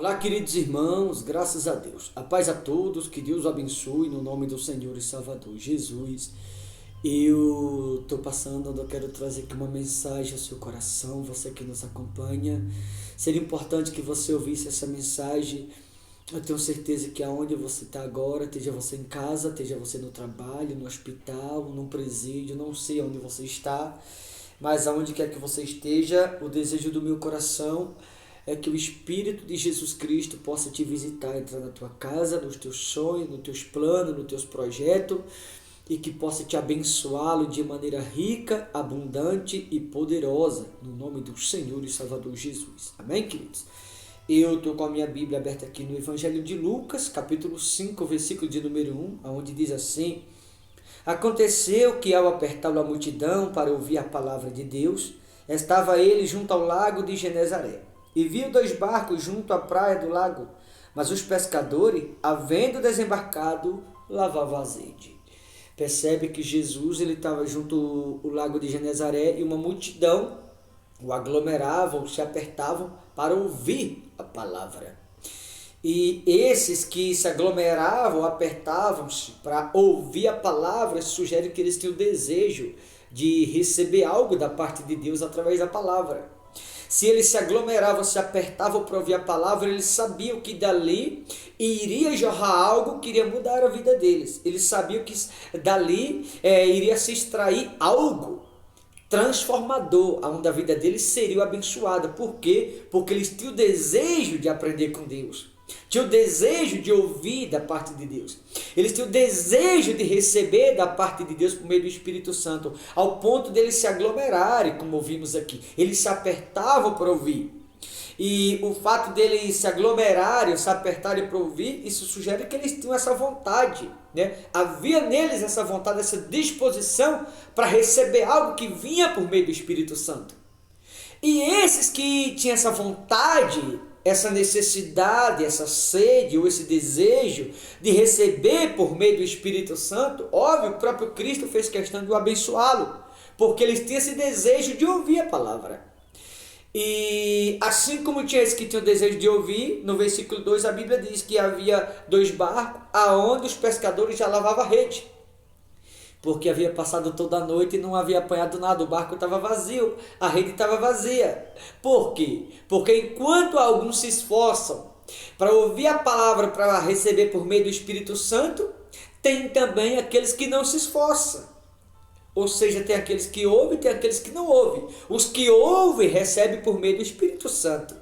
Olá, queridos irmãos, graças a Deus. A paz a todos, que Deus o abençoe no nome do Senhor e Salvador Jesus. Eu estou passando, eu quero trazer aqui uma mensagem ao seu coração, você que nos acompanha. Seria importante que você ouvisse essa mensagem. Eu tenho certeza que aonde você está agora, esteja você em casa, esteja você no trabalho, no hospital, num presídio, não sei onde você está, mas aonde quer que você esteja, o desejo do meu coração é que o Espírito de Jesus Cristo possa te visitar, entrar na tua casa, nos teus sonhos, nos teus planos, nos teus projetos, e que possa te abençoá-lo de maneira rica, abundante e poderosa, no nome do Senhor e Salvador Jesus. Amém, queridos? Eu estou com a minha Bíblia aberta aqui no Evangelho de Lucas, capítulo 5, versículo de número 1, onde diz assim: Aconteceu que, ao apertá-lo a multidão para ouvir a palavra de Deus, estava ele junto ao lago de Genezaré. E viu 2 barcos junto à praia do lago, mas os pescadores, havendo desembarcado, lavavam azeite. Percebe que Jesus estava junto ao lago de Genezaré e uma multidão o aglomeravam, se apertavam para ouvir a palavra. E esses que se aglomeravam, apertavam-se para ouvir a palavra, sugere que eles tinham o desejo de receber algo da parte de Deus através da palavra. Se eles se aglomeravam, se apertavam para ouvir a palavra, eles sabiam que dali iria jorrar algo que iria mudar a vida deles. Eles sabiam que dali iria se extrair algo transformador, onde a vida deles seria abençoada. Por quê? Porque eles tinham o desejo de aprender com Deus. Tinha o desejo de ouvir da parte de Deus. Eles tinham o desejo de receber da parte de Deus por meio do Espírito Santo, ao ponto de eles se aglomerarem, como ouvimos aqui. Eles se apertavam para ouvir. E o fato deles se aglomerarem, se apertarem para ouvir, isso sugere que eles tinham essa vontade, né? Havia neles essa vontade, essa disposição para receber algo que vinha por meio do Espírito Santo. E esses que tinham essa vontade, essa necessidade, essa sede ou esse desejo de receber por meio do Espírito Santo, óbvio, o próprio Cristo fez questão de o abençoá-lo, porque eles tinham esse desejo de ouvir a palavra. E assim como tinha esse que tinha o desejo de ouvir, no versículo 2 a Bíblia diz que havia 2 barcos aonde os pescadores já lavavam a rede, porque havia passado toda a noite e não havia apanhado nada, o barco estava vazio, a rede estava vazia. Por quê? Porque enquanto alguns se esforçam para ouvir a palavra, para receber por meio do Espírito Santo, tem também aqueles que não se esforçam. Ou seja, tem aqueles que ouvem e tem aqueles que não ouvem. Os que ouvem recebem por meio do Espírito Santo.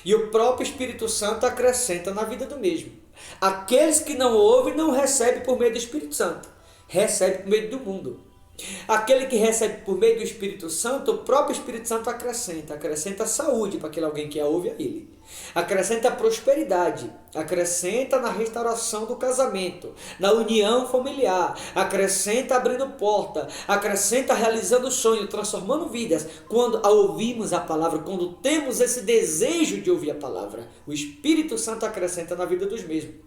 E o próprio Espírito Santo acrescenta na vida do mesmo. Aqueles que não ouvem não recebem por meio do Espírito Santo. Recebe por meio do mundo. Aquele que recebe por meio do Espírito Santo, o próprio Espírito Santo acrescenta saúde para aquele alguém que ouve a ele, acrescenta prosperidade, acrescenta na restauração do casamento, na união familiar, acrescenta abrindo porta, acrescenta realizando sonho, transformando vidas. Quando ouvimos a palavra, quando temos esse desejo de ouvir a palavra, o Espírito Santo acrescenta na vida dos mesmos.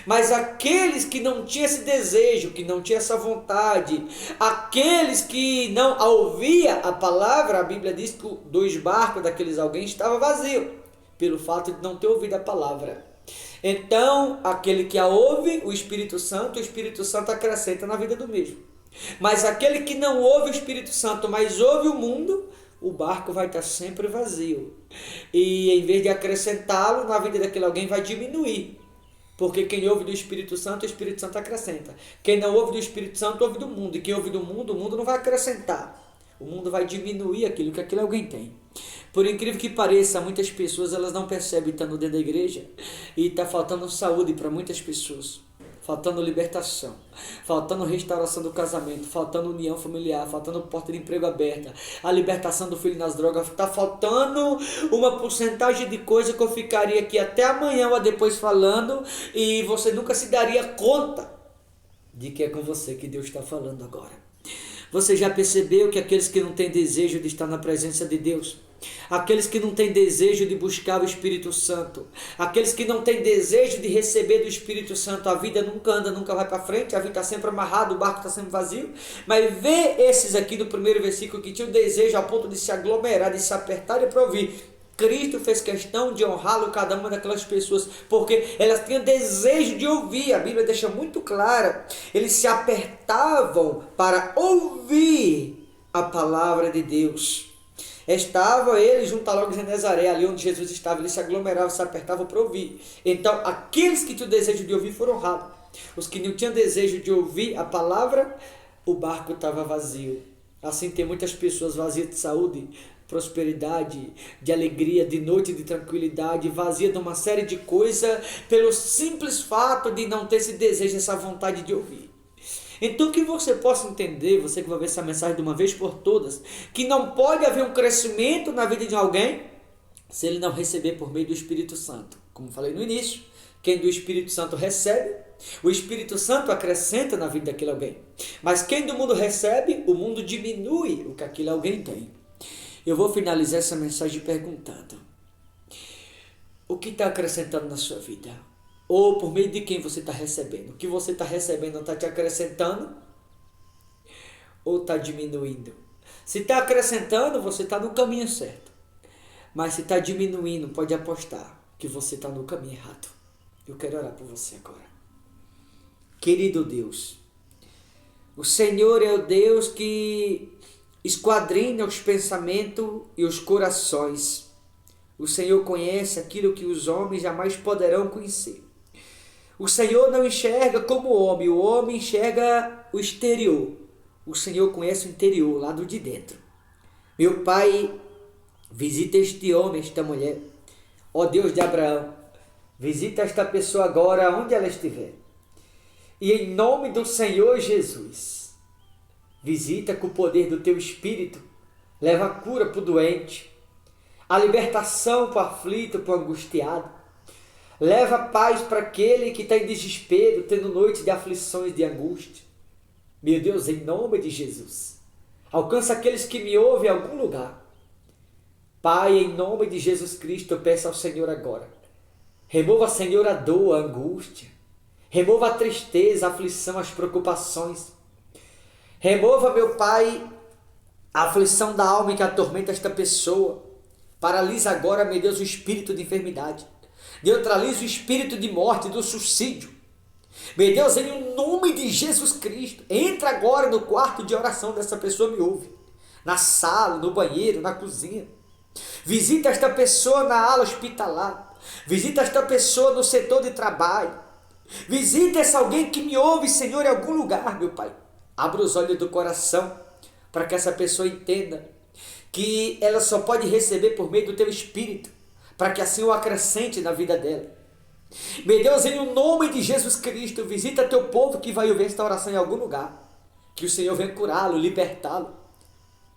Mas aqueles que não tinham esse desejo, que não tinham essa vontade, aqueles que não ouviam a palavra, a Bíblia diz que 2 barcos daqueles alguém estavam vazios, pelo fato de não ter ouvido a palavra. Então, aquele que a ouve, o Espírito Santo acrescenta na vida do mesmo. Mas aquele que não ouve o Espírito Santo, mas ouve o mundo, o barco vai estar sempre vazio. E em vez de acrescentá-lo, na vida daquele alguém vai diminuir. Porque quem ouve do Espírito Santo, o Espírito Santo acrescenta. Quem não ouve do Espírito Santo, ouve do mundo. E quem ouve do mundo, o mundo não vai acrescentar. O mundo vai diminuir aquilo que aquele alguém tem. Por incrível que pareça, muitas pessoas elas não percebem estando dentro da igreja. E está faltando saúde para muitas pessoas. Faltando libertação, faltando restauração do casamento, faltando união familiar, faltando porta de emprego aberta, a libertação do filho nas drogas. Está faltando uma porcentagem de coisa que eu ficaria aqui até amanhã ou depois falando e você nunca se daria conta de que é com você que Deus está falando agora. Você já percebeu que aqueles que não têm desejo de estar na presença de Deus, aqueles que não têm desejo de buscar o Espírito Santo, aqueles que não têm desejo de receber do Espírito Santo, a vida nunca anda, nunca vai para frente, a vida está sempre amarrada, o barco está sempre vazio. Mas vê esses aqui do primeiro versículo que tinham desejo a ponto de se aglomerar, de se apertarem para ouvir. Cristo fez questão de honrá-lo cada uma daquelas pessoas, porque elas tinham desejo de ouvir. A Bíblia deixa muito clara. Eles se apertavam para ouvir a palavra de Deus. Estava ele junto a Logo de Nazaré, ali onde Jesus estava, eles se aglomeravam, se apertavam para ouvir. Então, aqueles que tinham desejo de ouvir foram honrados. Os que não tinham desejo de ouvir a palavra, o barco estava vazio. Assim tem muitas pessoas vazias de saúde, prosperidade, de alegria, de noite, de tranquilidade, vazia de uma série de coisas, pelo simples fato de não ter esse desejo, essa vontade de ouvir. Então que você possa entender, você que vai ver essa mensagem de uma vez por todas, que não pode haver um crescimento na vida de alguém se ele não receber por meio do Espírito Santo. Como falei no início, quem do Espírito Santo recebe, o Espírito Santo acrescenta na vida daquele alguém. Mas quem do mundo recebe, o mundo diminui o que aquele alguém tem. Eu vou finalizar essa mensagem perguntando: o que está acrescentando na sua vida? Ou por meio de quem você está recebendo? O que você está recebendo está te acrescentando? Ou está diminuindo? Se está acrescentando, você está no caminho certo. Mas se está diminuindo, pode apostar que você está no caminho errado. Eu quero orar por você agora. Querido Deus, o Senhor é o Deus que esquadrinha os pensamentos e os corações. O Senhor conhece aquilo que os homens jamais poderão conhecer. O Senhor não enxerga como o homem enxerga o exterior. O Senhor conhece o interior, o lado de dentro. Meu Pai, visita este homem, esta mulher. Ó Deus de Abraão, visita esta pessoa agora, onde ela estiver. E em nome do Senhor Jesus, visita com o poder do Teu Espírito, leva a cura para o doente, a libertação para o aflito, para o angustiado. Leva paz para aquele que está em desespero, tendo noite de aflições, de angústia. Meu Deus, em nome de Jesus, alcança aqueles que me ouvem em algum lugar. Pai, em nome de Jesus Cristo, eu peço ao Senhor agora. Remova, Senhor, a dor, a angústia. Remova a tristeza, a aflição, as preocupações. Remova, meu Pai, a aflição da alma que atormenta esta pessoa. Paralisa agora, meu Deus, o espírito de enfermidade. Neutraliza o espírito de morte, do suicídio. Meu Deus, em nome de Jesus Cristo, entra agora no quarto de oração dessa pessoa, me ouve. Na sala, no banheiro, na cozinha. Visita esta pessoa na ala hospitalar. Visita esta pessoa no setor de trabalho. Visita esse alguém que me ouve, Senhor, em algum lugar, meu Pai. Abra os olhos do coração para que essa pessoa entenda que ela só pode receber por meio do Teu Espírito, para que assim o acrescente na vida dela. Meu Deus, em nome de Jesus Cristo, visita Teu povo que vai ouvir esta oração em algum lugar. Que o Senhor venha curá-lo, libertá-lo.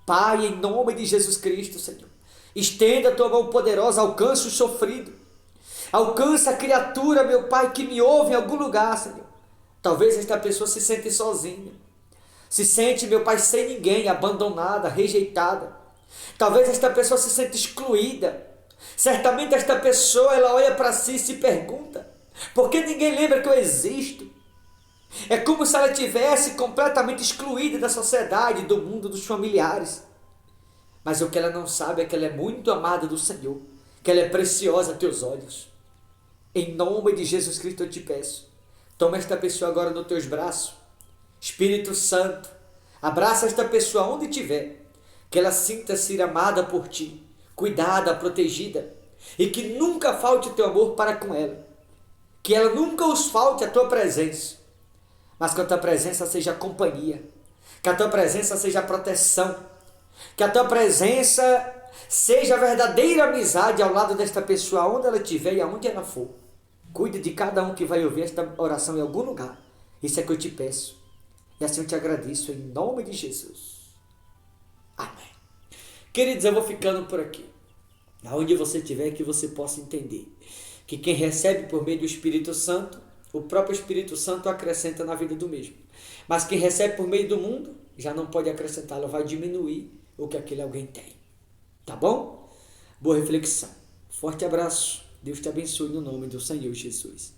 Pai, em nome de Jesus Cristo, Senhor, estenda a Tua mão poderosa, alcance o sofrido. Alcança a criatura, meu Pai, que me ouve em algum lugar, Senhor. Talvez esta pessoa se sente sozinha. Se sente, meu Pai, sem ninguém, abandonada, rejeitada. Talvez esta pessoa se sente excluída. Certamente esta pessoa, ela olha para si e se pergunta: por que ninguém lembra que eu existo? É como se ela tivesse completamente excluída da sociedade, do mundo, dos familiares. Mas o que ela não sabe é que ela é muito amada do Senhor, que ela é preciosa a Teus olhos. Em nome de Jesus Cristo eu te peço, toma esta pessoa agora nos Teus braços. Espírito Santo, abraça esta pessoa onde estiver, que ela sinta-se amada por Ti, cuidada, protegida, e que nunca falte o Teu amor para com ela. Que ela nunca os falte a Tua presença, mas que a Tua presença seja companhia, que a Tua presença seja proteção, que a Tua presença seja a verdadeira amizade ao lado desta pessoa, onde ela estiver e aonde ela for. Cuide de cada um que vai ouvir esta oração em algum lugar. Isso é que eu te peço. E assim eu te agradeço em nome de Jesus. Amém. Queridos, eu vou ficando por aqui. Aonde você estiver, que você possa entender que quem recebe por meio do Espírito Santo, o próprio Espírito Santo acrescenta na vida do mesmo. Mas quem recebe por meio do mundo, já não pode acrescentar, ela vai diminuir o que aquele alguém tem. Tá bom? Boa reflexão. Forte abraço. Deus te abençoe no nome do Senhor Jesus.